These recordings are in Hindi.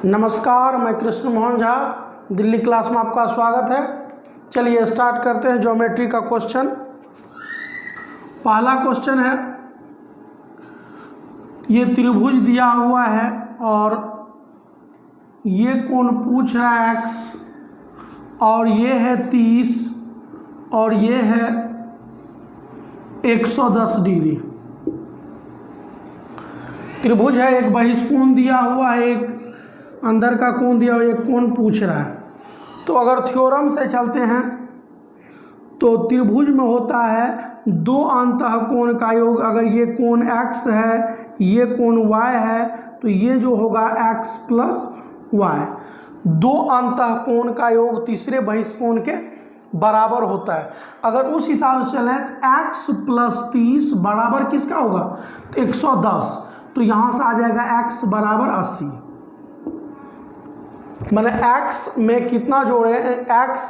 नमस्कार, मैं कृष्ण मोहन झा, दिल्ली क्लास में आपका स्वागत है। चलिए स्टार्ट करते हैं ज्योमेट्री का क्वेश्चन। पहला क्वेश्चन है, ये त्रिभुज दिया हुआ है और ये कोण पूछ रहा है x और ये है 30 और ये है 110 डिग्री। त्रिभुज है, एक बहिष्कोण दिया हुआ है, एक अंदर का कोण दिया हुआ है, एक कोण पूछ रहा है। तो अगर थ्योरम से चलते हैं तो त्रिभुज में होता है दो अंतःकोण का योग। अगर ये कोण x है, ये कोण y है, तो ये जो होगा x प्लस y। दो अंतःकोण का योग तीसरे बहिष्कोण के बराबर होता है। अगर उस हिसाब से चलें तो x प्लस 30 बराबर किसका होगा? तो 110। तो यहाँ से आ जाएगा x बराबर 80। मैंने x में कितना जोड़े? x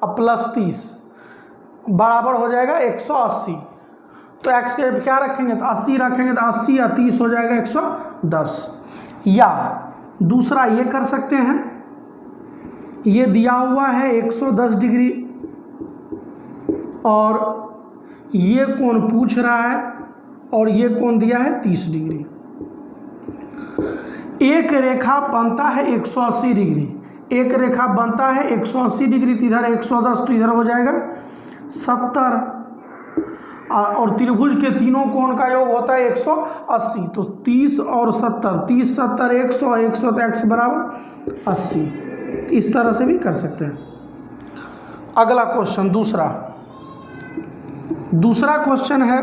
प्लस 30 बराबर हो जाएगा 180। तो x के क्या रखेंगे? तो 80 रखेंगे, तो 80 या 30 हो जाएगा 110। या दूसरा ये कर सकते हैं, ये दिया हुआ है 110 डिग्री और ये कोण पूछ रहा है और ये कोण दिया है 30 डिग्री। एक रेखा बनता है 180 डिग्री, एक रेखा बनता है 180 डिग्री, तो इधर 110 तो इधर हो जाएगा 70। और त्रिभुज के तीनों कोण का योग होता है 180। तो 30 और 70, 30 70 100, 100 तो x बराबर 80। इस तरह से भी कर सकते हैं। अगला क्वेश्चन दूसरा क्वेश्चन है,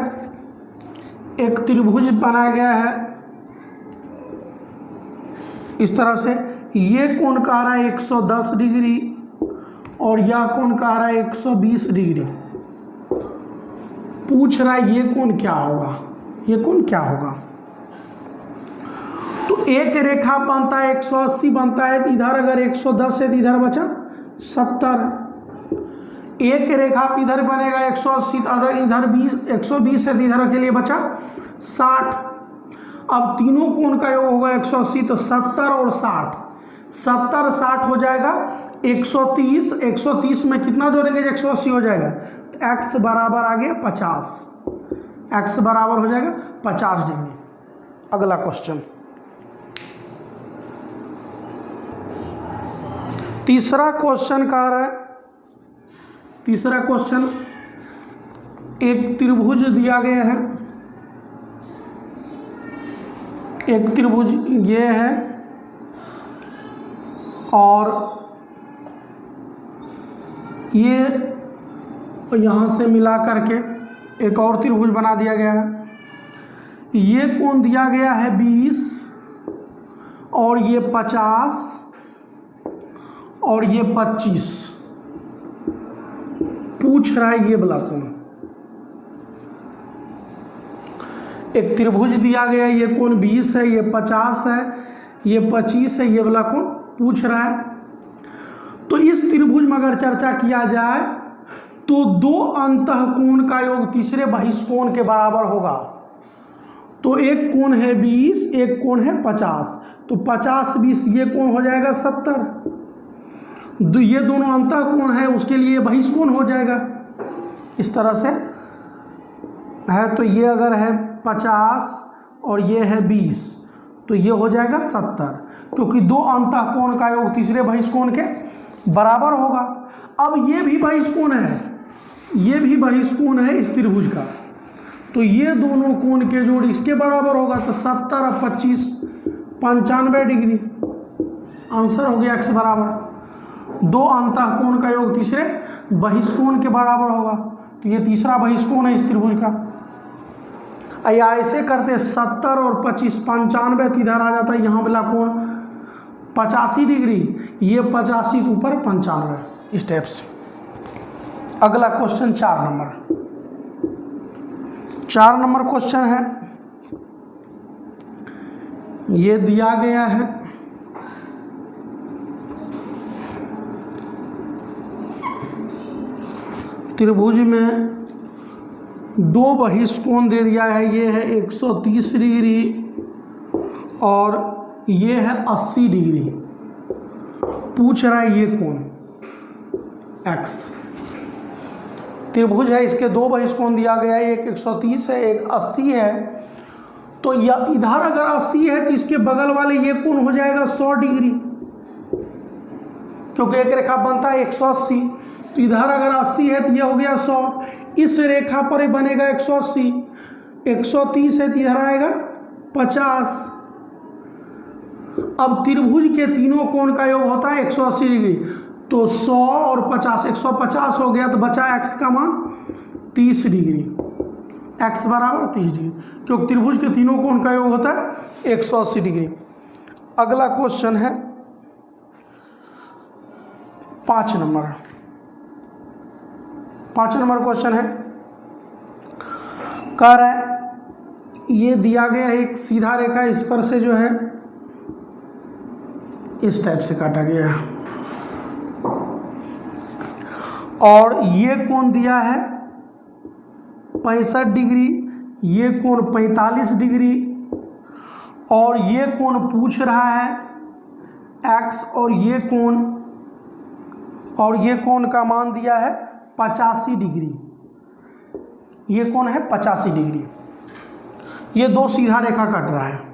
एक त्रिभुज बनाया गया है इस तरह से। ये कोण कह रहा है 110 डिग्री और यह कोण कह रहा है 120 डिग्री। पूछ रहा है ये कोण क्या होगा, ये कोण क्या होगा? तो एक रेखा बनता है 180 बनता है, तो इधर अगर 110 है तो इधर बचा 70। एक रेखा इधर बनेगा 180, अगर इधर 120 है तो इधर के लिए बचा 60। अब तीनों कोण का योग होगा 180, तो 70 और 60, 70 60 हो जाएगा 130। 130 में कितना जोड़ेंगे? 180 हो जाएगा, तो x बराबर आ गया 50। x बराबर हो जाएगा 50 डिग्री। अगला क्वेश्चन, तीसरा क्वेश्चन कह रहा है, तीसरा क्वेश्चन, एक त्रिभुज दिया गया है, एक त्रिभुज ये है और ये यहाँ से मिला करके एक और त्रिभुज बना दिया गया है। ये कोण दिया गया है 20 और ये 50 और ये 25। पूछ रहा है ये वाला कोण। एक त्रिभुज दिया गया है, ये कोण 20 है, ये 50 है, ये 25 है, ये वाला कोण पूछ रहा है। तो इस त्रिभुज में अगर चर्चा किया जाए तो दो अंतःकोण का योग तीसरे बहिष्कोण के बराबर होगा। तो एक कोण है 20, एक कोण है 50, तो 50 20 ये कोण हो जाएगा 70। ये दोनों अंतःकोण है, उसके लिए बहिष्कोण हो जाएगा इस तरह से है। तो ये अगर है 50 और ये है 20, तो ये हो जाएगा 70, क्योंकि दो अंतःकोण का योग तीसरे बहिष्कोण के बराबर होगा। अब ये भी बहिष्कोण है, ये भी बहिष्कोण है इस त्रिभुज का, तो ये दोनों कोण के जोड़ इसके बराबर होगा। तो 70 और 25 95 डिग्री। आंसर हो गया x बराबर। दो अंतःकोण का योग तीसरे बहिष्कोण के बराबर होगा, तो ये तीसरा बहिष्कोण है इस त्रिभुज का। या ऐसे करते 70 और 25 95, तो इधर आ जाता है यहाँ वाला कोण 85 डिग्री, ये 85 के ऊपर 95, इस टाइप से। अगला क्वेश्चन 4 नंबर क्वेश्चन है, ये दिया गया है त्रिभुज में दो बहिष्कोण दे दिया है। ये है 130 डिग्री और ये है 80 डिग्री। पूछ रहा है ये कोण x, त्रिभुज है, इसके दो बहिष्कोण दिया गया है, एक 130 है, एक 80 है। तो इधर अगर 80 है तो इसके बगल वाले ये कोण हो जाएगा 100 डिग्री, क्योंकि एक रेखा बनता है 180। तो इधर अगर 80 है तो ये हो गया 100, इस रेखा पर बनेगा 180, 130 है तो इधर आएगा 50। अब त्रिभुज के तीनों कोण का योग होता है 180 डिग्री, तो 100 और 50 150 हो गया, तो बचा x का मान 30 डिग्री, x बराबर 30 डिग्री, क्योंकि त्रिभुज के तीनों कोण का योग होता है 180 डिग्री। अगला क्वेश्चन है 5 नंबर। 5 नंबर क्वेश्चन है, कह रहा है ये दिया गया है एक सीधा रेखा, इस पर से जो है इस टाइप से काटा गया है, और ये कोण दिया है 65 डिग्री, ये कोण 45 डिग्री, और ये कोण पूछ रहा है x, और ये कोण का मान दिया है 85 डिग्री, ये कोण है 85 डिग्री। ये दो सीधा रेखा कट रहा है।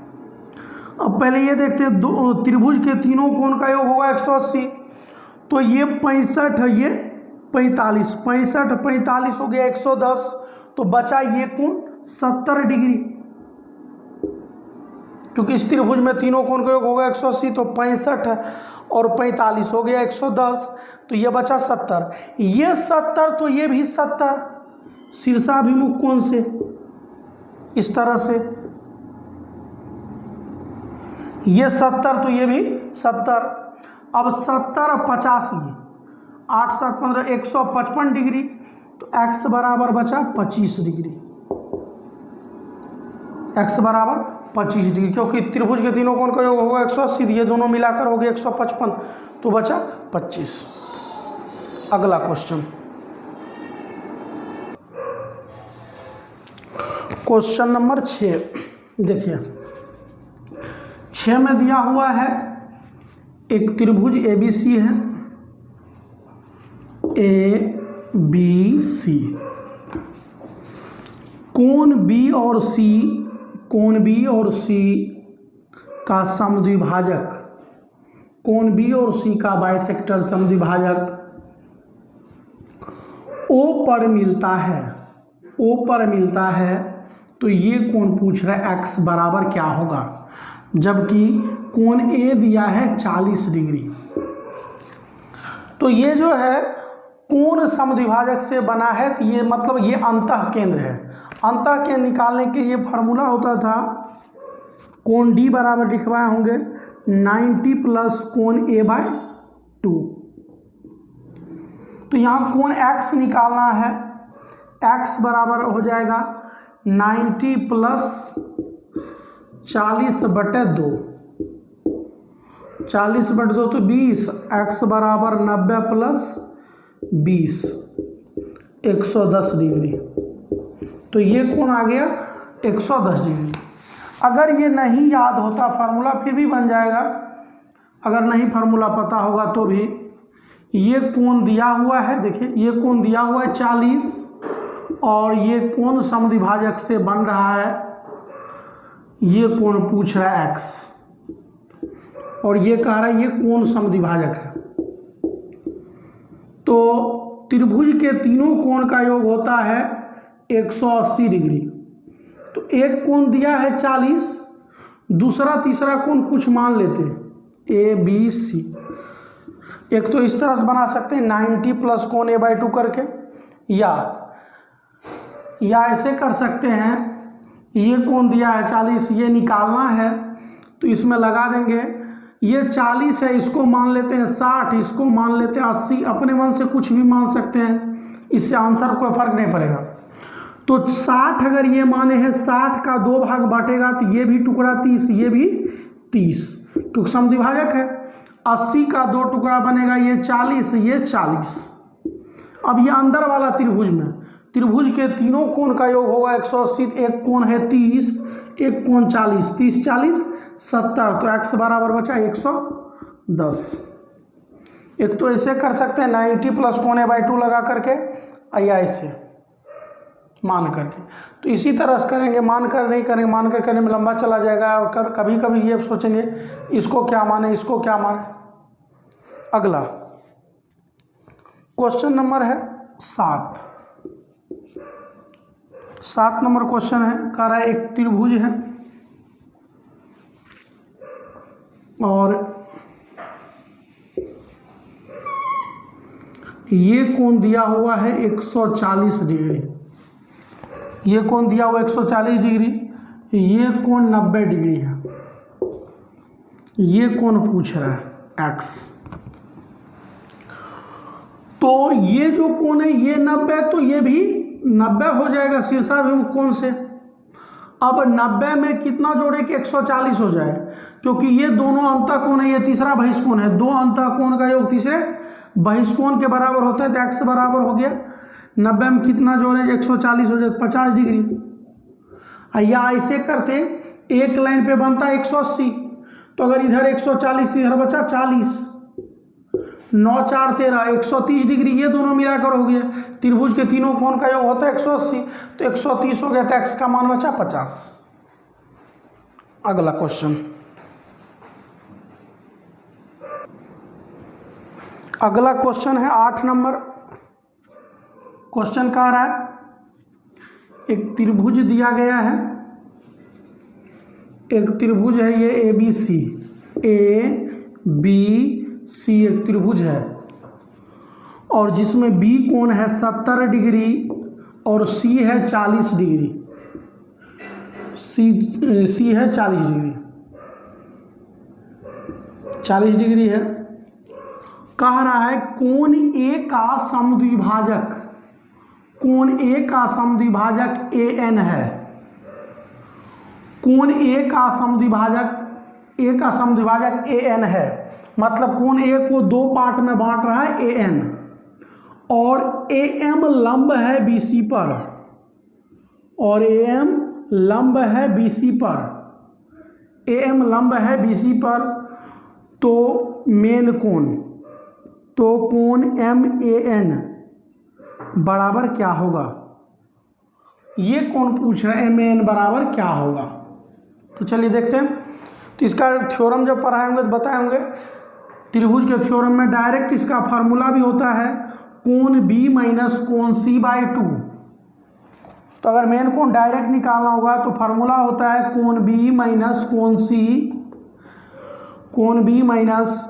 अब पहले ये देखते हैं, दो त्रिभुज के तीनों कोण का योग होगा 180, तो ये 65 है, ये 45, 65 45 हो गया 110, तो बचा ये कोण 70 डिग्री, क्योंकि इस त्रिभुज में तीनों कोण का योग होगा 180, तो 65 और 45 हो गया 110, तो ये बचा 70। ये 70 तो ये भी 70 शीर्षाभिमुख कोण से, इस तरह से ये 70 तो ये भी 70। अब 70 और 85, 8 7 15 155 डिग्री, तो x बराबर बचा 25 डिग्री, x बराबर 25 डिग्री, क्योंकि त्रिभुज के तीनों कोण का योग होगा 180, ये दोनों मिलाकर हो गया 155, तो बचा 25। अगला क्वेश्चन, क्वेश्चन नंबर 6 देखिए। 6 में दिया हुआ है एक त्रिभुज ABC है, ABC, कोण B और C का समद्विभाजक, कोण B और C का बाइसेक्टर समद्विभाजक O पर मिलता है, तो ये कोण पूछ रहा है x बराबर क्या होगा, जबकि कोण A दिया है 40 डिग्री। तो ये जो है कोण समद्विभाजक से बना है, तो ये मतलब ये अंतः केंद्र है। अंतः केंद्र निकालने के लिए फार्मूला होता था, कोण D बराबर लिखवाए होंगे 90 प्लस कोण A/2। तो यहाँ कोण x निकालना है, x बराबर हो जाएगा 90 प्लस 40/2, 40/2 तो 20, x बराबर 90 प्लस 20, 110 डिग्री। तो ये कोण आ गया 110 डिग्री। अगर ये नहीं याद होता फार्मूला फिर भी बन जाएगा, अगर नहीं फार्मूला पता होगा तो भी। ये कोण दिया हुआ है, देखिए ये कोण दिया हुआ है 40, और ये कोण समद्विभाजक से बन रहा है, ये कोण पूछ रहा है x, और ये कह रहा है ये कोण समद्विभाजक है। तो त्रिभुज के तीनों कोण का योग होता है 180 डिग्री। तो एक कोण दिया है 40, दूसरा तीसरा कोण कुछ मान लेते हैं ABC। एक तो इस तरह से बना सकते हैं 90 प्लस कोण A/2 करके, या ऐसे कर सकते हैं, ये कोण दिया है 40, ये निकालना है तो इसमें लगा देंगे, ये 40 है, इसको मान लेते हैं 60, इसको मान लेते हैं 80, अपने मन से कुछ भी मान सकते हैं, इससे आंसर कोई फर्क नहीं पड़ेगा। तो 60 अगर ये माने हैं, 60 का 2 भाग बांटेगा तो ये भी टुकड़ा 30, ये भी 30, क्योंकि समद्विभाजक है। 80 का 2 टुकड़ा बनेगा, ये 40, ये 40। अब ये अंदर वाला त्रिभुज में, त्रिभुज के तीनों कोण का योग होगा 180, एक कोण है 30, एक कोण 40, 30 40 70, तो x बराबर बचा 110। एक तो ऐसे कर सकते हैं 90 प्लस कोण a/2 लगा करके, या ऐसे मान करके। तो इसी तरह से करेंगे, मान कर नहीं करेंगे, मान कर करने में लंबा चला जाएगा, और कभी कभी ये सोचेंगे इसको क्या माने, इसको क्या माने। अगला क्वेश्चन नंबर है 7 नंबर क्वेश्चन है। कह रहा है एक त्रिभुज है और ये कोण दिया हुआ है 140 डिग्री, ये कोण दिया हुआ 140 डिग्री, ये कोण 90 डिग्री है, ये कोण पूछ रहा है x। तो ये जो कोण है ये 90, तो ये भी 90 हो जाएगा शीर्षाभिमुख कोण से। अब 90 में कितना जोड़े कि 140 हो जाए, क्योंकि ये दोनों अंतःकोण है, ये तीसरा बहिष्कोण है, दो अंतःकोण का योग तीसरे बहिष्कोण के बराबर होता है, तो x बराबर हो गया 90 में कितना जोड़े 140 हो जाए 50 डिग्री। या ऐसे करते एक लाइन पे बनता है 180, तो अगर इधर 140 तो इधर बचा 40, 9 4 13 130 डिग्री, ये दोनों मिलाकर हो गया। त्रिभुज के तीनों कोण का योग होता है 180, तो 130 हो गया, तो x का मान बचा 50। अगला क्वेश्चन, अगला क्वेश्चन है 8 नंबर। क्वेश्चन कह रहा है एक त्रिभुज दिया गया है, एक त्रिभुज है ये ABC, ABC एक त्रिभुज है, और जिसमें B कोण है 70 डिग्री और C है 40 डिग्री, C है 40 डिग्री है। कह रहा है कोण A का समद्विभाजक, कोण A का समद्विभाजक AN है। कोण A का समद्विभाजक AN है, मतलब कोण A को दो पार्ट में बांट रहा है AN, और AM लंब है BC पर, और AM लंब है BC पर, AM लंब है BC पर। तो मेन कोण, तो कोण MAN बराबर क्या होगा, ये कौन पूछ रहा है, MAN बराबर क्या होगा। तो चलिए देखते हैं। तो इसका थ्योरम जब पढ़ाएंगे तो बताएंगे। त्रिभुज के थ्योरम में डायरेक्ट इसका फार्मूला भी होता है कोण B माइनस कोण C/2। तो अगर मेन कोण डायरेक्ट निकालना होगा तो फार्मूला होता है कोण B माइनस कोण C, कोण B माइनस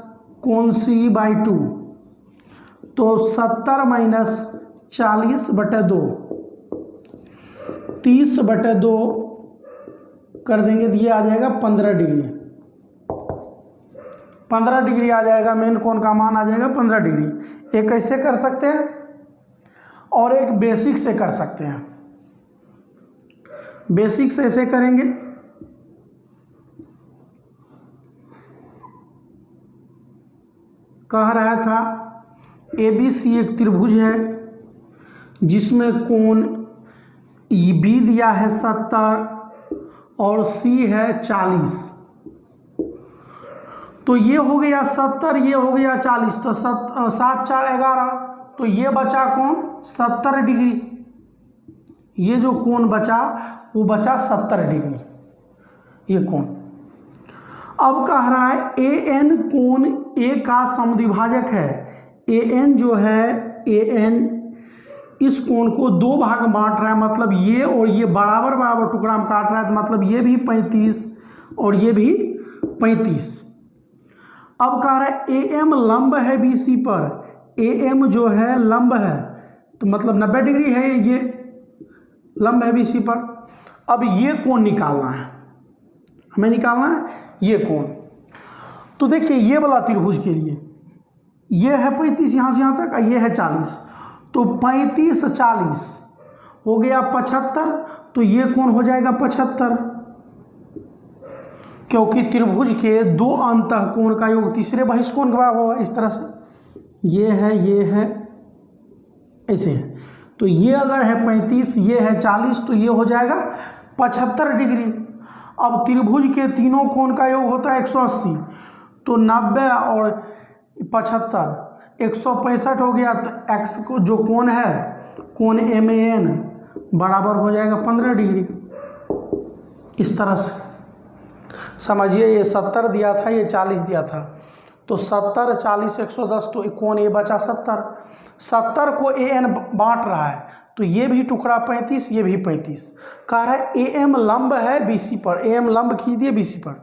कोण C/2। तो 70 माइनस 40/2, 30/2 कर देंगे, तो ये आ जाएगा 15 डिग्री, 15 डिग्री आ जाएगा। मेन कोण का मान आ जाएगा 15 डिग्री। एक ऐसे कर सकते हैं और एक बेसिक से कर सकते हैं। बेसिक से ऐसे करेंगे, कह रहा था ABC एक त्रिभुज है जिसमें कोण B दिया है 70 और C है 40। तो ये हो गया 70, ये हो गया 40, तो 7 4 11, तो ये बचा कोण 70 डिग्री। ये जो कोण बचा वो बचा 70 डिग्री, ये कोण। अब कह रहा है AN कोण A का समद्विभाजक है। AN जो है, AN इस कोण को दो भाग में बांट रहा है, मतलब ये और ये बराबर बराबर टुकड़ा में काट रहा है, तो मतलब ये भी 35 और ये भी 35। अब कह रहा है AM लंब है BC पर, AM जो है लंब है, तो मतलब 90 डिग्री है, ये लंब है BC पर। अब ये कोण निकालना है, हमें निकालना है ये कोण। तो देखिए ये वाला त्रिभुज के लिए ये है 35 यहाँ से यहाँ तक, ये है 40, तो 35 40 हो गया 75, तो ये कोण हो जाएगा 75, क्योंकि त्रिभुज के दो अंतःकोण का योग तीसरे बहिष्कोण के बराबर होगा। इस तरह से ये है ऐसे है, तो ये अगर है 35, ये है 40, तो ये हो जाएगा 75 डिग्री। अब त्रिभुज के तीनों कोण का योग होता है 180, तो 90 और 75 165 हो गया तो x को जो कोण है कोण MAN बराबर हो जाएगा 15 डिग्री। इस तरह से समझिए, ये 70 दिया था, ये 40 दिया था, तो 70 40 110, तो कोण A बचा 70। 70 को AN बांट रहा है, तो ये भी टुकड़ा 35, ये भी 35। कह रहा है AM लंब है BC पर, AM लंब खींच दिए BC पर।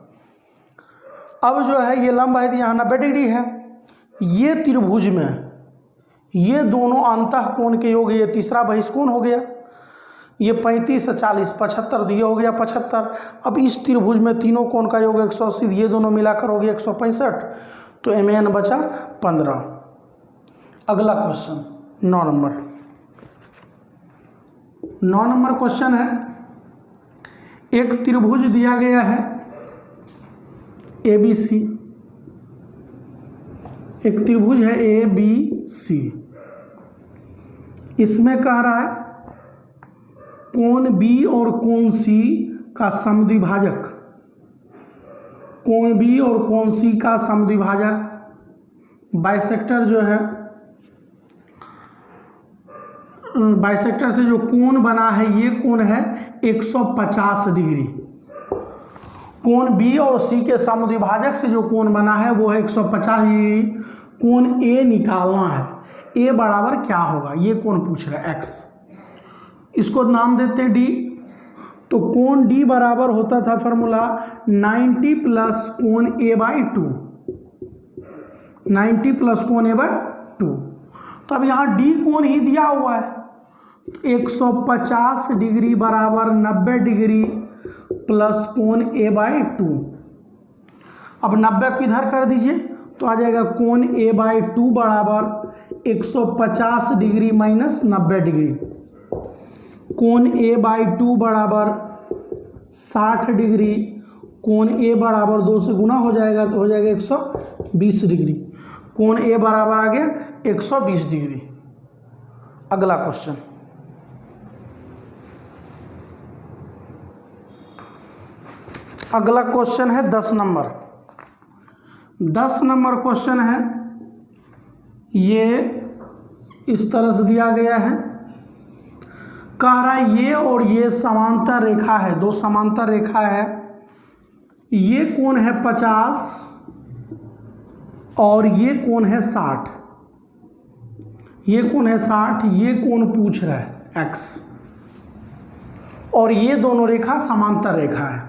अब जो है ये लंब है तो यहाँ 90 डिग्री है। ये त्रिभुज में ये दोनों अंतः कोण के योग, ये तीसरा बहिष्कोण हो गया। ये 35 40 75, ये हो गया 75। अब इस त्रिभुज में तीनों कोण का योग 180, ये दोनों मिलाकर हो गया 165, तो MAN बचा 15। अगला क्वेश्चन 9 नंबर। 9 नंबर क्वेश्चन है, एक त्रिभुज दिया गया है ABC, एक त्रिभुज है ABC। इसमें कह रहा है कोण B और कोण C का समद्विभाजक, कोण B और कोण C का समद्विभाजक बाइसेक्टर जो है, बाइसेक्टर से जो कोण बना है ये कोण है 150 डिग्री। कोण B और C के समद्विभाजक से जो कोण बना है वो है 150 डिग्री। कोण A निकालना है, A बराबर क्या होगा, ये कोण पूछ रहा है X, इसको नाम देते हैं D। तो कोण D बराबर होता था फॉर्मूला 90 प्लस कोण A/2, 90 प्लस कोण A/2। तो अब यहाँ D कोण ही दिया हुआ है, 150 डिग्री बराबर 90 डिग्री प्लस कोण A/2। अब 90 को इधर कर दीजिए तो आ जाएगा कोण A/2 बराबर 150 डिग्री माइनस 90 डिग्री। कोण A/2 बराबर 60 डिग्री, कोण A बराबर 2 से गुना हो जाएगा तो हो जाएगा 120 डिग्री। कोण A बराबर आ गया 120 डिग्री। अगला क्वेश्चन, अगला क्वेश्चन है 10 नंबर। 10 नंबर क्वेश्चन है, ये इस तरह से दिया गया है। कह रहा है ये और ये समांतर रेखा है, दो समांतर रेखा है। ये कोण है 50 और ये कोण है 60। ये कोण है 60, ये कोण पूछ रहा है x, और ये दोनों रेखा समांतर रेखा है।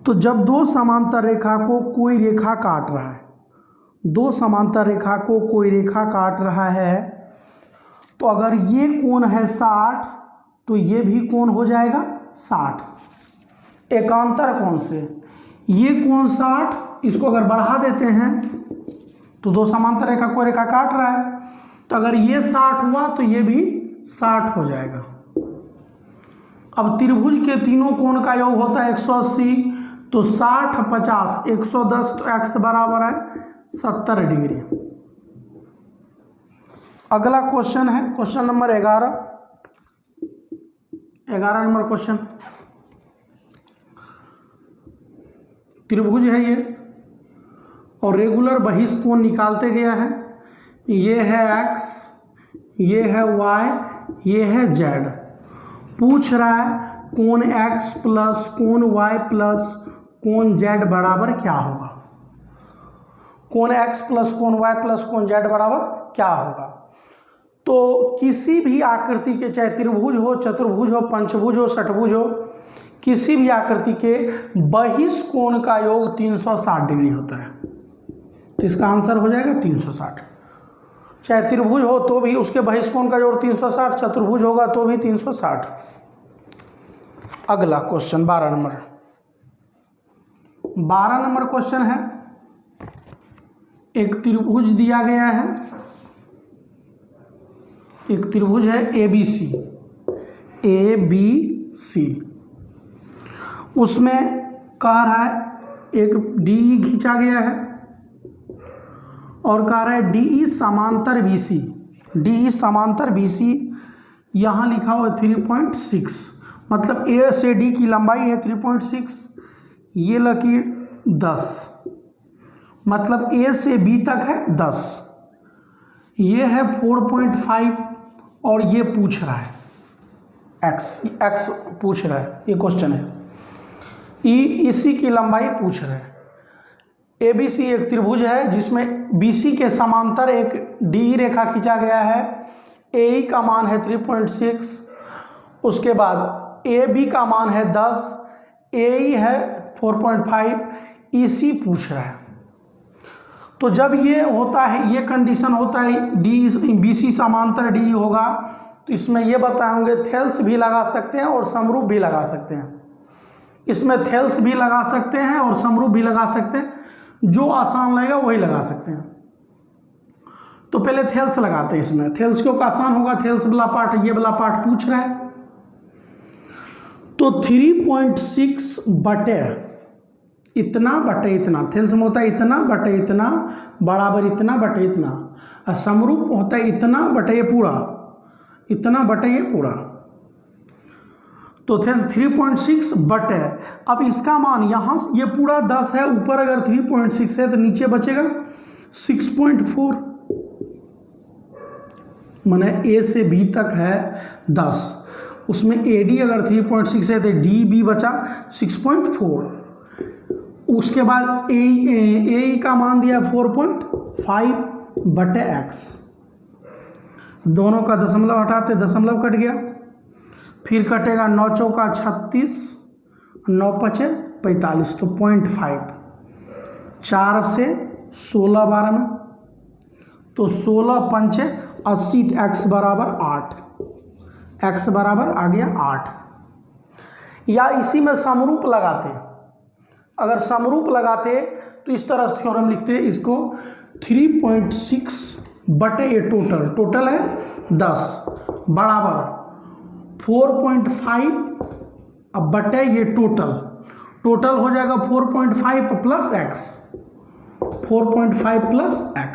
तो जब दो समांतर रेखा को कोई रेखा काट रहा है, दो समांतर रेखा को कोई रेखा काट रहा है, तो अगर ये कोण है 60 तो ये भी कोण हो जाएगा 60। एकांतर कोण से ये कोण 60, इसको अगर बढ़ा देते हैं तो दो समांतर रेखा कोई रेखा काट रहा है, तो अगर ये 60 हुआ तो ये भी 60 हो जाएगा। अब त्रिभुज के तीनों कोण का योग होता है 180, तो 60 50 110, तो x बराबर है 70 डिग्री। अगला क्वेश्चन है क्वेश्चन नंबर 11। 11 नंबर क्वेश्चन, त्रिभुज है ये और रेगुलर बहिष्कोण निकालते गया है। ये है x, ये है y, ये है z। पूछ रहा है कोण x प्लस कोण y प्लस कोण z बराबर क्या होगा। कोण x प्लस कोण y प्लस कोण z बराबर क्या होगा। तो किसी भी आकृति के, चाहे त्रिभुज हो, चतुर्भुज हो, पंचभुज हो, षटभुज हो, किसी भी आकृति के बहिष्कोण का योग 360 डिग्री होता है। तो इसका आंसर हो जाएगा 360। चाहे त्रिभुज हो तो भी उसके बहिष्कोण का योग 360, चतुर्भुज होगा तो भी 360। अगला क्वेश्चन 12 नंबर। 12 नंबर क्वेश्चन है, एक त्रिभुज दिया गया है, एक त्रिभुज है ABC, उसमें कह रहा है एक DE खींचा गया है और कह रहा है DE समांतर BC, DE समांतर BC यहाँ लिखा हुआ है 3.6, मतलब A से D की लंबाई है 3.6, ये लकीर 10, मतलब A से B तक है 10, ये है 4.5 और ये पूछ रहा है x पूछ रहा है, ये क्वेश्चन है। इसी की लंबाई पूछ रहा है। ABC एक त्रिभुज है जिसमें BC के समांतर एक DE रेखा खींचा गया है। AE का मान है 3.6, उसके बाद AB का मान है 10, AE है 4.5, EC पूछ रहा है। तो जब ये होता है, ये कंडीशन होता है BC समांतर DE होगा, तो इसमें ये बताएंगे थेल्स भी लगा सकते हैं और समरूप भी लगा सकते हैं। इसमें थेल्स भी लगा सकते हैं और समरूप भी लगा सकते हैं, जो आसान लगेगा वही लगा सकते हैं। तो पहले थेल्स लगाते हैं। इसमें थेल्स क्यों आसान होगा, थेल्स वाला पार्ट, ये वाला पार्ट पूछ रहा है। तो 3.6 बटे इतना बटे इतना, थेल्स में होता है इतना बटे इतना बराबर इतना बटे इतना, और समरूप होता है इतना बटे ये पूरा, इतना बटे ये पूरा। तो थेल्स 3.6 बटे, अब इसका मान यहाँ ये पूरा 10 है, ऊपर अगर 3.6 है तो नीचे बचेगा 6.4, माने A से B तक है 10, उसमें AD अगर 3.6 है तो DB बचा 6.4। उसके बाद AE का मान दिया 4.5 बटे x, दोनों का दशमलव हटाते दशमलव कट गया, फिर कटेगा 9 चौका 36, 9 पचे 45, तो 0.5, 4 से 16 12 में, तो 16 पंचे 80, x बराबर 8, x बराबर आ गया 8। या इसी में समरूप लगाते, अगर समरूप लगाते तो इस तरह थ्योरम लिखते इसको, 3.6 बटे ये टोटल है 10 बराबर 4.5 अब बटे ये टोटल हो जाएगा 4.5 प्लस x, 4.5 प्लस x,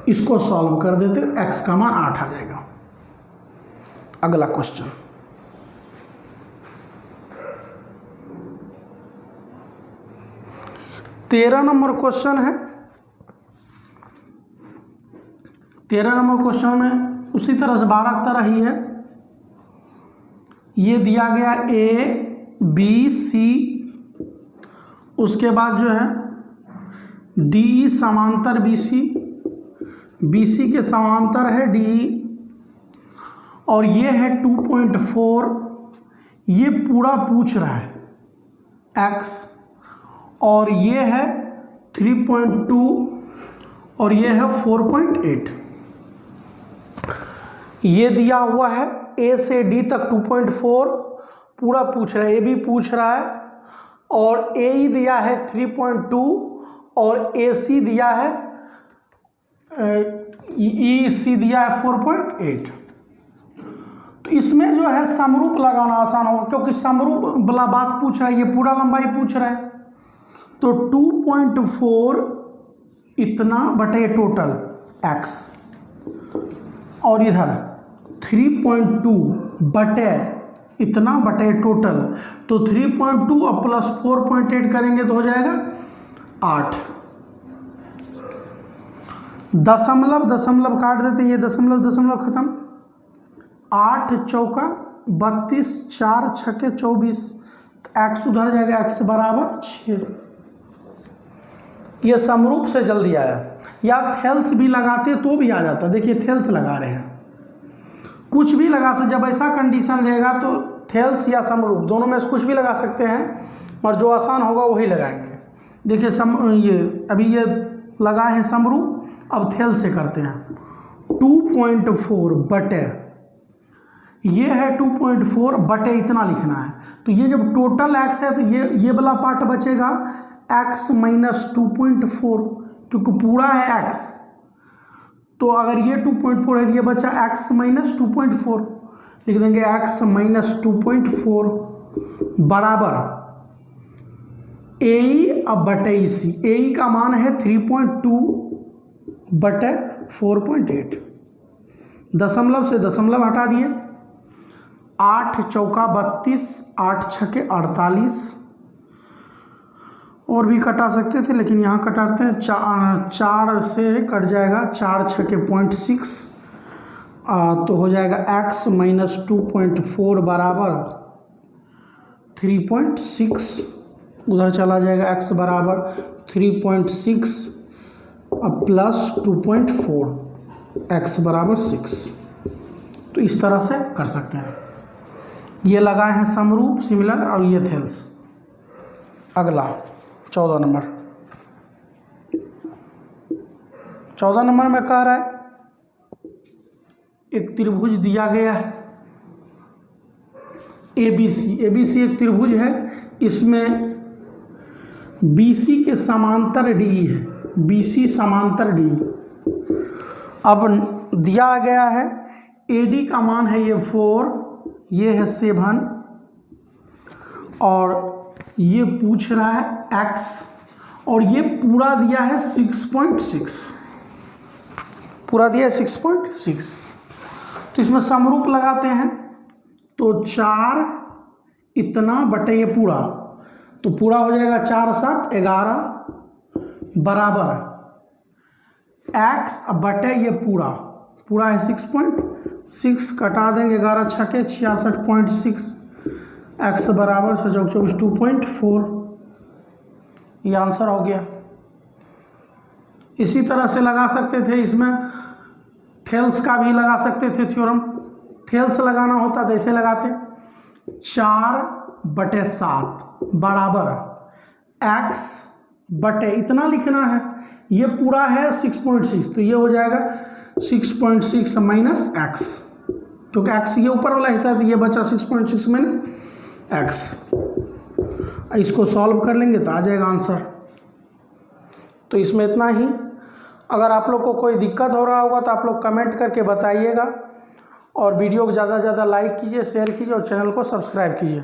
इसको सॉल्व कर देते x का मान 8 आ जाएगा। अगला क्वेश्चन, तेरह नंबर क्वेश्चन है। 13 नंबर क्वेश्चन में उसी तरह से 12 तरह ही है। ये दिया गया ABC, उसके बाद जो है DE समांतर BC के समांतर है DE, और ये है 2.4, ये पूरा पूछ रहा है x, और ये है 3.2 और ये है 4.8। ये दिया हुआ है A से D तक 2.4 पूरा पूछ रहा है, AB पूछ रहा है, और AE दिया है 3.2 और AC दिया है EC दिया है 4.8। तो इसमें जो है समरूप लगाना आसान होगा, क्योंकि समरूप वाला बात पूछ रहा है, ये पूरा लंबाई पूछ रहा है। तो 2.4 इतना बटे टोटल x, और इधर 3.2 बटे इतना बटे टोटल, तो 3.2 और प्लस 4.8 करेंगे तो हो जाएगा 8। दशमलव काट देते, ये दशमलव खत्म, 8 चौका 32, 4 छक्के 24, x उधर जाएगा, x बराबर 6। ये समरूप से जल्दी आया, या थेल्स भी लगाते तो भी आ जाता। देखिए थेल्स लगा रहे हैं, कुछ भी लगा सकते, जब ऐसा कंडीशन रहेगा तो थेल्स या समरूप दोनों में से कुछ भी लगा सकते हैं, और जो आसान होगा वही लगाएंगे। देखिए ये अभी ये लगा है समरूप, अब थेल्स से करते हैं। 2.4 बटे, ये है 2.4 बटे इतना लिखना है, तो ये जब टोटल x है तो ये वाला पार्ट बचेगा x माइनस 2.4, क्योंकि पूरा है x, तो अगर ये 2.4 है तो ये बचा x माइनस 2.4, लिख देंगे x माइनस 2.4 बराबर AE अब बटे EC। AE का मान है 3.2 बटे 4.8, दशमलव से दशमलव हटा दिए, 8 चौका 32, 8 छक्के 48, और भी कटा सकते थे लेकिन यहाँ कटाते हैं। 4 से कट जाएगा, 4 छके 0.6 तो हो जाएगा x माइनस 2.4 बराबर 3.6। उधर चला जाएगा x बराबर 3.6 प्लस 2.4 x बराबर 6। तो इस तरह से कर सकते हैं। ये लगाए हैं समरूप सिमिलर और ये थेल्स। अगला 14 नंबर। 14 नंबर में कह रहा है एक त्रिभुज दिया गया है ABC। ABC एक त्रिभुज है, इसमें BC के समांतर D है, BC समांतर D। अब दिया गया है AD का मान है ये 4, ये है 7 और ये पूछ रहा है x और ये पूरा दिया है 6.6, पूरा दिया है 6.6। तो इसमें समरूप लगाते हैं तो 4 इतना बटे ये पूरा, तो पूरा हो जाएगा 4 7 11 बराबर x बटे ये पूरा, पूरा है 6.6 कटा देंगे 11 छके 66.6 x बराबर 24 2.4। ये आंसर हो गया। इसी तरह से लगा सकते थे, इसमें थेल्स का भी लगा सकते थे थ्योरम। थेल्स लगाना होता तो ऐसे लगाते 4/7 बराबर x बटे इतना लिखना है, ये पूरा है 6.6 तो ये हो जाएगा 6.6 माइनस x, क्योंकि x ये ऊपर वाला हिस्सा है तो ये बचा 6.6 माइनस x। इसको सॉल्व कर लेंगे तो आ जाएगा आंसर। तो इसमें इतना ही। अगर आप लोग को कोई दिक्कत हो रहा होगा तो आप लोग कमेंट करके बताइएगा और वीडियो को ज़्यादा से ज़्यादा लाइक कीजिए, शेयर कीजिए और चैनल को सब्सक्राइब कीजिए।